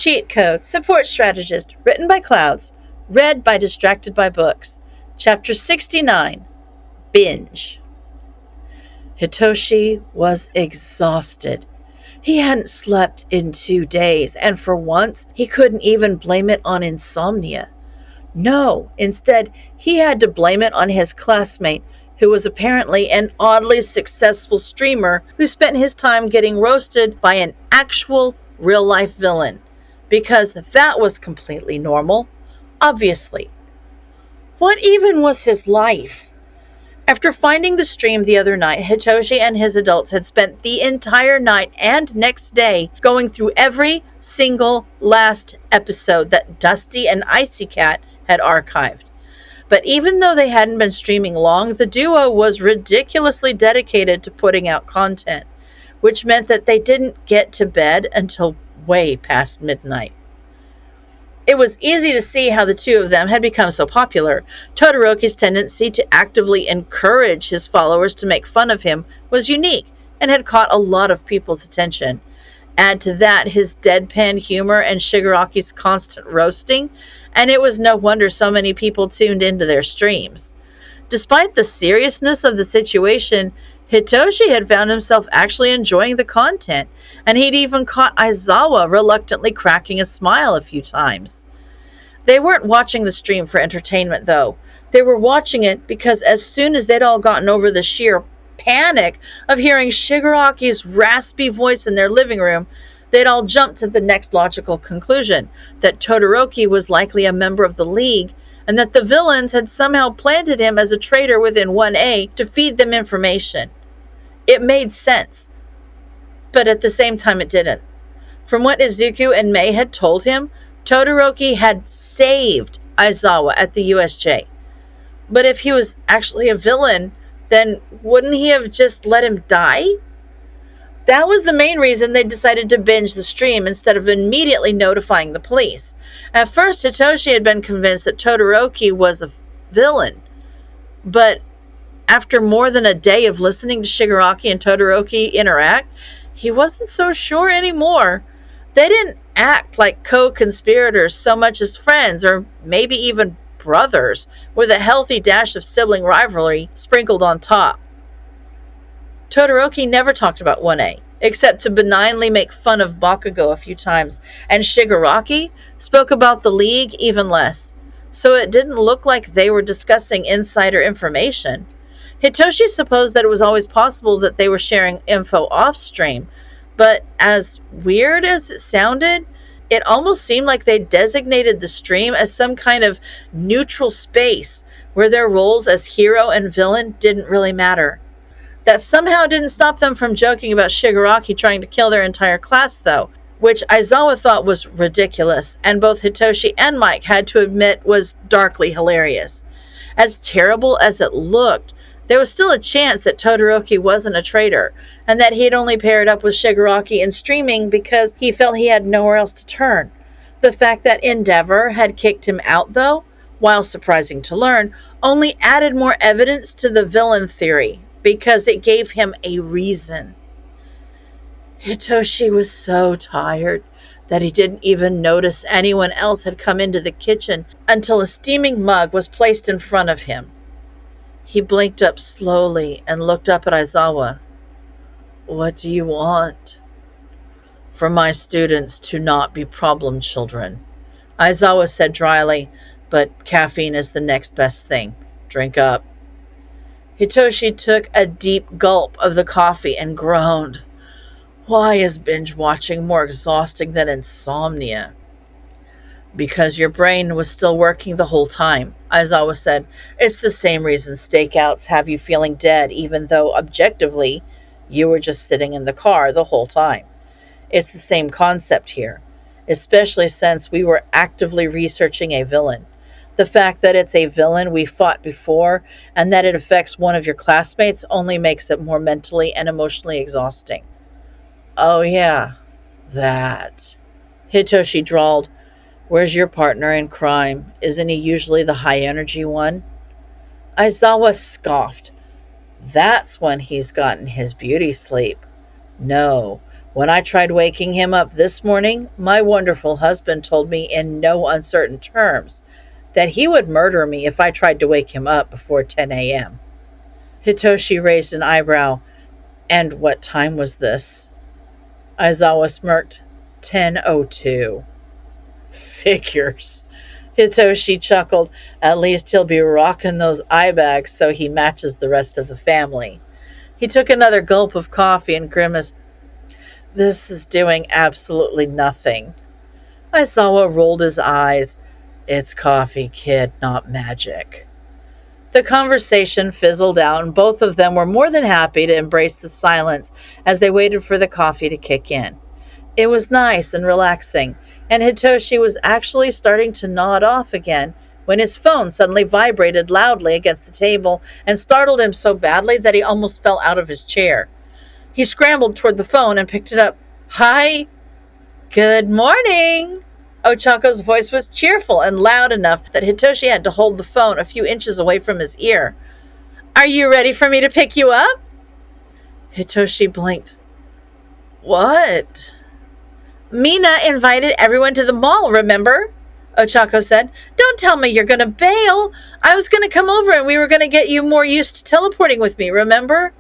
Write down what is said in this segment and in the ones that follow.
Cheat Code, Support Strategist, written by Clouds, read by Distracted by Books. Chapter 69, Binge. Hitoshi was exhausted. He hadn't slept in 2 days, and for once, he couldn't even blame it on insomnia. No, instead, he had to blame it on his classmate, who was apparently an oddly successful streamer who spent his time getting roasted by an actual real-life villain. Because that was completely normal, obviously. What even was his life? After finding the stream the other night, Hitoshi and his adults had spent the entire night and next day going through every single last episode that Dusty and Icy Cat had archived. But even though they hadn't been streaming long, the duo was ridiculously dedicated to putting out content, which meant that they didn't get to bed until way past midnight. It was easy to see how the two of them had become so popular. Todoroki's tendency to actively encourage his followers to make fun of him was unique and had caught a lot of people's attention. Add to that his deadpan humor and Shigaraki's constant roasting, and it was no wonder so many people tuned into their streams. Despite the seriousness of the situation, Hitoshi had found himself actually enjoying the content, and he'd even caught Aizawa reluctantly cracking a smile a few times. They weren't watching the stream for entertainment, though. They were watching it because as soon as they'd all gotten over the sheer panic of hearing Shigaraki's raspy voice in their living room, they'd all jumped to the next logical conclusion, that Todoroki was likely a member of the League, and that the villains had somehow planted him as a traitor within 1A to feed them information. It made sense, but at the same time it didn't. From what Izuku and Mei had told him, Todoroki had saved Aizawa at the USJ. But if he was actually a villain, then wouldn't he have just let him die? That was the main reason they decided to binge the stream instead of immediately notifying the police. At first, Hitoshi had been convinced that Todoroki was a villain, but after more than a day of listening to Shigaraki and Todoroki interact, he wasn't so sure anymore. They didn't act like co-conspirators so much as friends, or maybe even brothers, with a healthy dash of sibling rivalry sprinkled on top. Todoroki never talked about 1A, except to benignly make fun of Bakugo a few times, and Shigaraki spoke about the League even less, so it didn't look like they were discussing insider information. Hitoshi supposed that it was always possible that they were sharing info off-stream, but as weird as it sounded, it almost seemed like they designated the stream as some kind of neutral space where their roles as hero and villain didn't really matter. That somehow didn't stop them from joking about Shigaraki trying to kill their entire class, though, which Aizawa thought was ridiculous, and both Hitoshi and Mike had to admit was darkly hilarious. As terrible as it looked, there was still a chance that Todoroki wasn't a traitor, and that he had only paired up with Shigaraki in streaming because he felt he had nowhere else to turn. The fact that Endeavor had kicked him out, though, while surprising to learn, only added more evidence to the villain theory, because it gave him a reason. Hitoshi was so tired that he didn't even notice anyone else had come into the kitchen until a steaming mug was placed in front of him. He blinked up slowly and looked up at Aizawa. "What do you want?" "For my students to not be problem children," Aizawa said dryly, "but caffeine is the next best thing. Drink up." Hitoshi took a deep gulp of the coffee and groaned. "Why is binge watching more exhausting than insomnia?" "Because your brain was still working the whole time," Aizawa said. "It's the same reason stakeouts have you feeling dead, even though, objectively, you were just sitting in the car the whole time. It's the same concept here, especially since we were actively researching a villain. The fact that it's a villain we fought before and that it affects one of your classmates only makes it more mentally and emotionally exhausting." "Oh yeah, that," Hitoshi drawled. "Where's your partner in crime? Isn't he usually the high-energy one?" Aizawa scoffed. "That's when he's gotten his beauty sleep. No, When I tried waking him up this morning, my wonderful husband told me in no uncertain terms that he would murder me if I tried to wake him up before 10 a.m. Hitoshi raised an eyebrow. And what time was this? Aizawa smirked. 10:02. Figures. Hitoshi chuckled. At least he'll be rocking those eye bags so he matches the rest of the family. He took another gulp of coffee and grimaced. This is doing absolutely nothing. Aizawa rolled his eyes. It's coffee, kid, not magic. The conversation fizzled out, and both of them were more than happy to embrace the silence as they waited for the coffee to kick in. It was nice and relaxing, and Hitoshi was actually starting to nod off again when his phone suddenly vibrated loudly against the table and startled him so badly that he almost fell out of his chair. He scrambled toward the phone and picked it up. Hi, good morning. Ochako's voice was cheerful and loud enough that Hitoshi had to hold the phone a few inches away from his ear. Are you ready for me to pick you up? Hitoshi blinked. What? Mina invited everyone to the mall, remember? Ochako said. Don't tell me you're going to bail. I was going to come over and we were going to get you more used to teleporting with me, remember?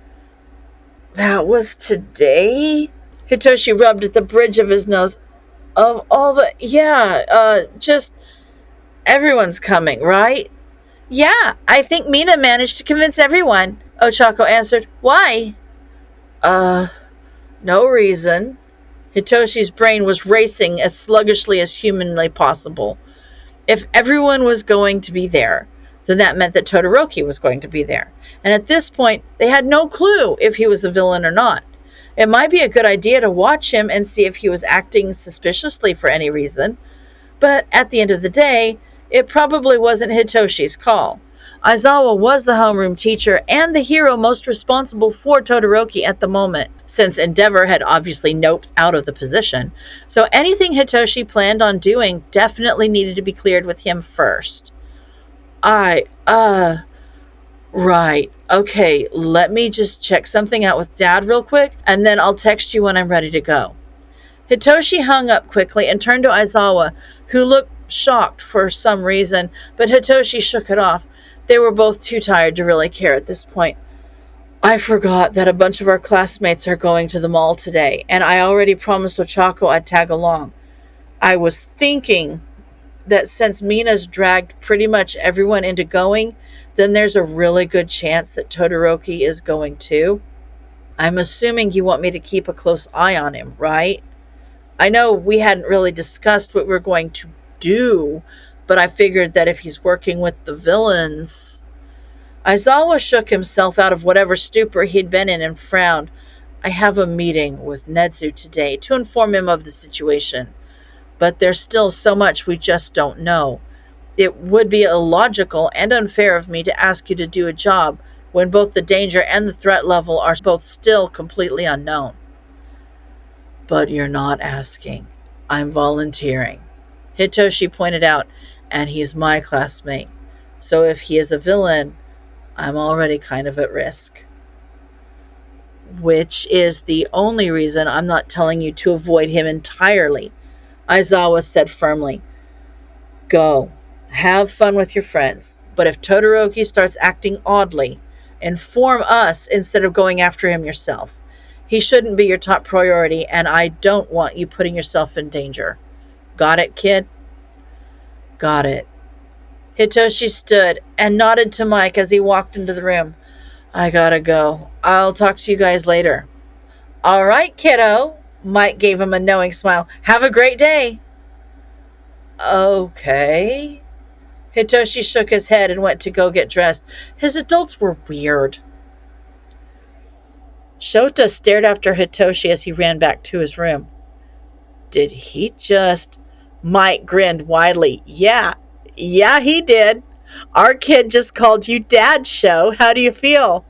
That was today? Hitoshi rubbed at the bridge of his nose. Of all the... Yeah, just... Everyone's coming, right? Yeah, I think Mina managed to convince everyone, Ochako answered. Why? No reason. Hitoshi's brain was racing as sluggishly as humanly possible. If everyone was going to be there, then that meant that Todoroki was going to be there. And at this point, they had no clue if he was a villain or not. It might be a good idea to watch him and see if he was acting suspiciously for any reason. But at the end of the day, it probably wasn't Hitoshi's call. Aizawa was the homeroom teacher and the hero most responsible for Todoroki at the moment, since Endeavor had obviously noped out of the position. So anything Hitoshi planned on doing definitely needed to be cleared with him first. Right. Okay, let me just check something out with Dad real quick, and then I'll text you when I'm ready to go. Hitoshi hung up quickly and turned to Aizawa, who looked shocked for some reason, but Hitoshi shook it off. They were both too tired to really care at this point. I forgot that a bunch of our classmates are going to the mall today, and I already promised Ochako I'd tag along. I was thinking that since Mina's dragged pretty much everyone into going, then there's a really good chance that Todoroki is going too. I'm assuming you want me to keep a close eye on him, right? I know we hadn't really discussed what we're going to do, but I figured that if he's working with the villains... Aizawa shook himself out of whatever stupor he'd been in and frowned. I have a meeting with Nedzu today to inform him of the situation, but there's still so much we just don't know. It would be illogical and unfair of me to ask you to do a job when both the danger and the threat level are both still completely unknown. But you're not asking. I'm volunteering. Hitoshi pointed out, and he's my classmate. So if he is a villain, I'm already kind of at risk. Which is the only reason I'm not telling you to avoid him entirely, Aizawa said firmly. Go. Have fun with your friends. But if Todoroki starts acting oddly, inform us instead of going after him yourself. He shouldn't be your top priority, and I don't want you putting yourself in danger. Got it, kid? Got it. Hitoshi stood and nodded to Mike as he walked into the room. I gotta go. I'll talk to you guys later. All right, kiddo. Mike gave him a knowing smile. Have a great day. Okay. Hitoshi shook his head and went to go get dressed. His adults were weird. Shota stared after Hitoshi as he ran back to his room. Did he just... Mike grinned widely. Yeah, he did. Our kid just called you Dad, Sho. How do you feel?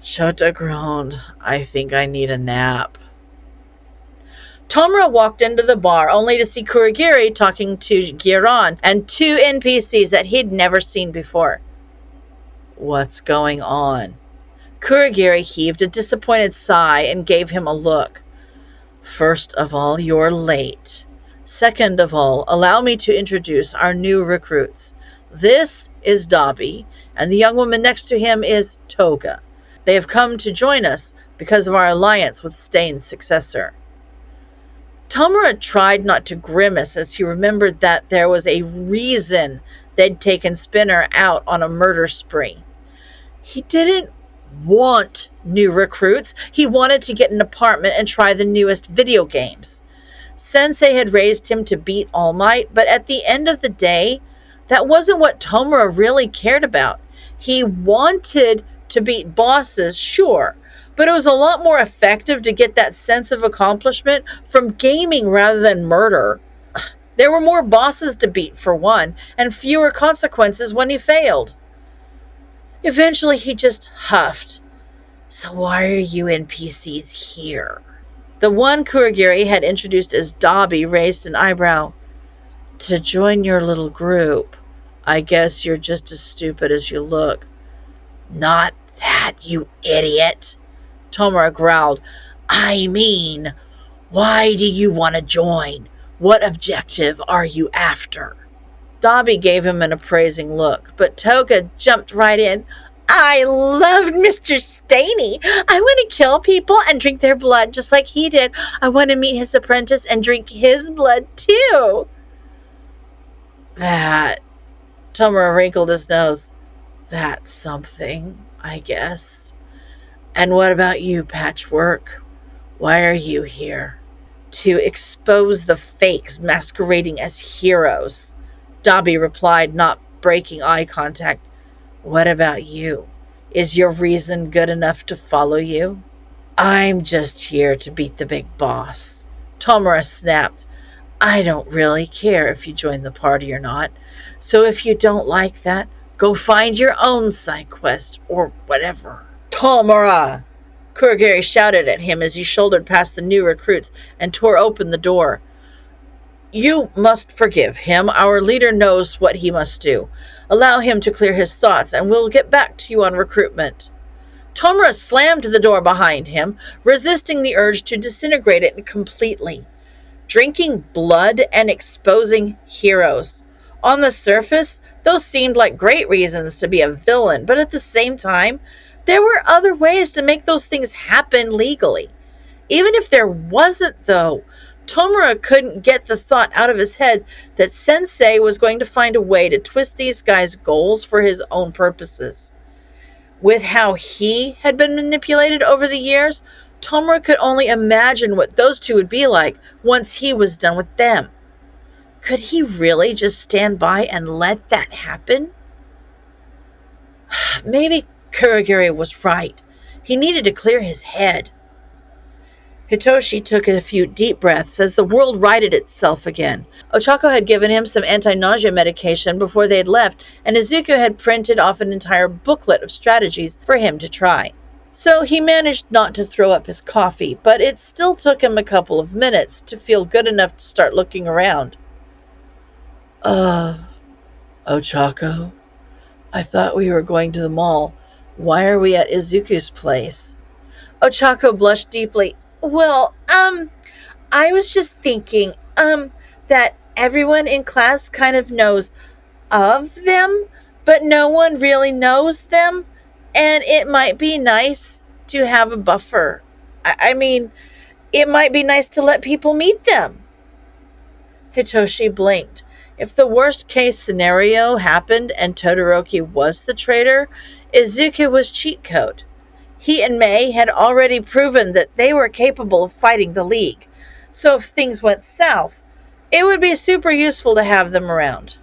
Shota groaned. I think I need a nap. Tomura walked into the bar only to see Kurogiri talking to Giron and two NPCs that he'd never seen before. What's going on? Kurogiri heaved a disappointed sigh and gave him a look. First of all, you're late. Second of all, allow me to introduce our new recruits. This is Dobby, and the young woman next to him is Toga. They have come to join us because of our alliance with Stain's successor. Tamura tried not to grimace as he remembered that there was a reason they'd taken Spinner out on a murder spree. He didn't want new recruits. He wanted to get an apartment and try the newest video games. Sensei had raised him to beat All Might, but at the end of the day, that wasn't what Tomura really cared about. He wanted to beat bosses, sure, but it was a lot more effective to get that sense of accomplishment from gaming rather than murder. There were more bosses to beat, for one, and fewer consequences when he failed. Eventually, he just huffed. So why are you NPCs here? The one Kurogiri had introduced as Dobby raised an eyebrow. To join your little group. I guess you're just as stupid as you look. Not that, you idiot, Tomura growled. I mean, why do you want to join? What objective are you after? Dobby gave him an appraising look, but Toga jumped right in. I loved Mr. Staney. I want to kill people and drink their blood just like he did. I want to meet his apprentice and drink his blood too. That, Tomura wrinkled his nose. That's something, I guess. And what about you, Patchwork? Why are you here? To expose the fakes masquerading as heroes, Dobby replied, not breaking eye contact. What about you? Is your reason good enough to follow you? I'm just here to beat the big boss, Tomura snapped. I don't really care if you join the party or not. So if you don't like that, go find your own side quest or whatever. Tomura! Kurogiri shouted at him as he shouldered past the new recruits and tore open the door. You must forgive him. Our leader knows what he must do. Allow him to clear his thoughts, and we'll get back to you on recruitment. Tomura slammed the door behind him, resisting the urge to disintegrate it completely. Drinking blood and exposing heroes. On the surface, those seemed like great reasons to be a villain, but at the same time, there were other ways to make those things happen legally. Even if there wasn't, though, Tomura couldn't get the thought out of his head that Sensei was going to find a way to twist these guys' goals for his own purposes. With how he had been manipulated over the years, Tomura could only imagine what those two would be like once he was done with them. Could he really just stand by and let that happen? Maybe Kurogiri was right. He needed to clear his head. Hitoshi took a few deep breaths as the world righted itself again. Ochako had given him some anti-nausea medication before they had left, and Izuku had printed off an entire booklet of strategies for him to try. So he managed not to throw up his coffee, but it still took him a couple of minutes to feel good enough to start looking around. Ochako, I thought we were going to the mall. Why are we at Izuku's place? Ochako blushed deeply. Well, I was just thinking, that everyone in class kind of knows of them, but no one really knows them, and it might be nice to have a buffer. I mean, it might be nice to let people meet them. Hitoshi blinked. If the worst case scenario happened and Todoroki was the traitor, Izuku was cheat code. He and Mei had already proven that they were capable of fighting the League. So if things went south, it would be super useful to have them around.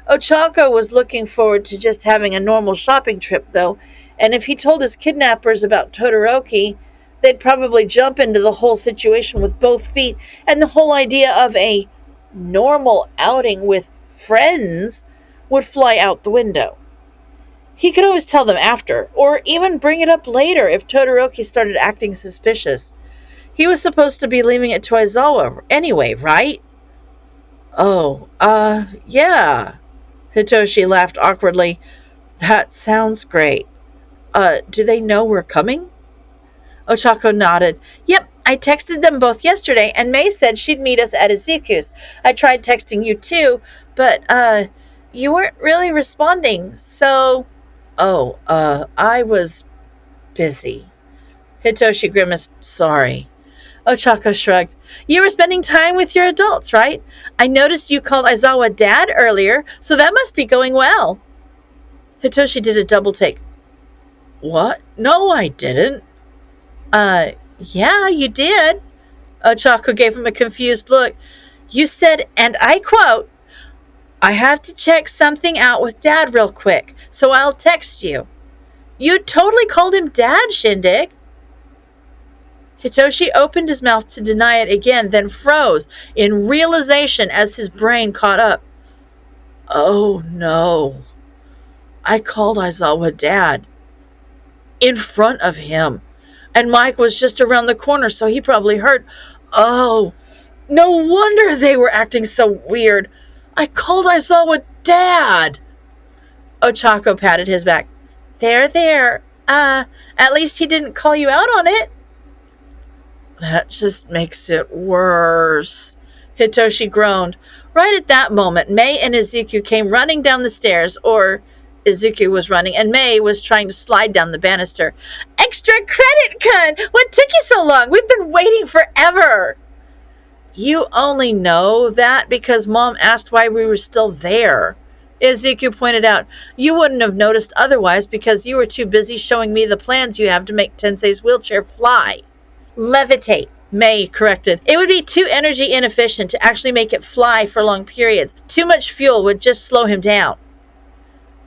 Ochako was looking forward to just having a normal shopping trip, though, and if he told his kidnappers about Todoroki, they'd probably jump into the whole situation with both feet, and the whole idea of a normal outing with friends would fly out the window. He could always tell them after, or even bring it up later if Todoroki started acting suspicious. He was supposed to be leaving at Toizawa anyway, right? Oh, yeah. Hitoshi laughed awkwardly. That sounds great. Do they know we're coming? Ochako nodded. Yep, I texted them both yesterday, and May said she'd meet us at Ezekiel's. I tried texting you too, but, you weren't really responding, so. Oh, I was busy. Hitoshi grimaced. Sorry. Ochako shrugged. You were spending time with your adults, right? I noticed you called Aizawa Dad earlier, so that must be going well. Hitoshi did a double take. What? No, I didn't. Yeah, you did. Ochako gave him a confused look. You said, and I quote, I have to check something out with Dad real quick, so I'll text you. You totally called him Dad, Shindig. Hitoshi opened his mouth to deny it again, then froze in realization as his brain caught up. Oh no. I called Aizawa Dad. In front of him. And Mike was just around the corner, so he probably heard. Oh, no wonder they were acting so weird. I called Aizawa Dad. Ochako patted his back. There. At least he didn't call you out on it. That just makes it worse. Hitoshi groaned. Right at that moment, May and Izuku came running down the stairs, or Izuku was running, and May was trying to slide down the banister. Extra credit, Kun! What took you so long? We've been waiting forever! You only know that because Mom asked why we were still there. Izuku pointed out, you wouldn't have noticed otherwise because you were too busy showing me the plans you have to make Tensei's wheelchair fly. Levitate, May corrected. It would be too energy inefficient to actually make it fly for long periods. Too much fuel would just slow him down.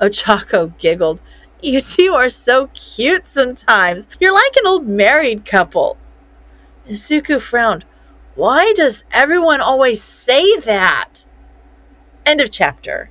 Ochako giggled. You two are so cute sometimes. You're like an old married couple. Izuku frowned. Why does everyone always say that? End of chapter.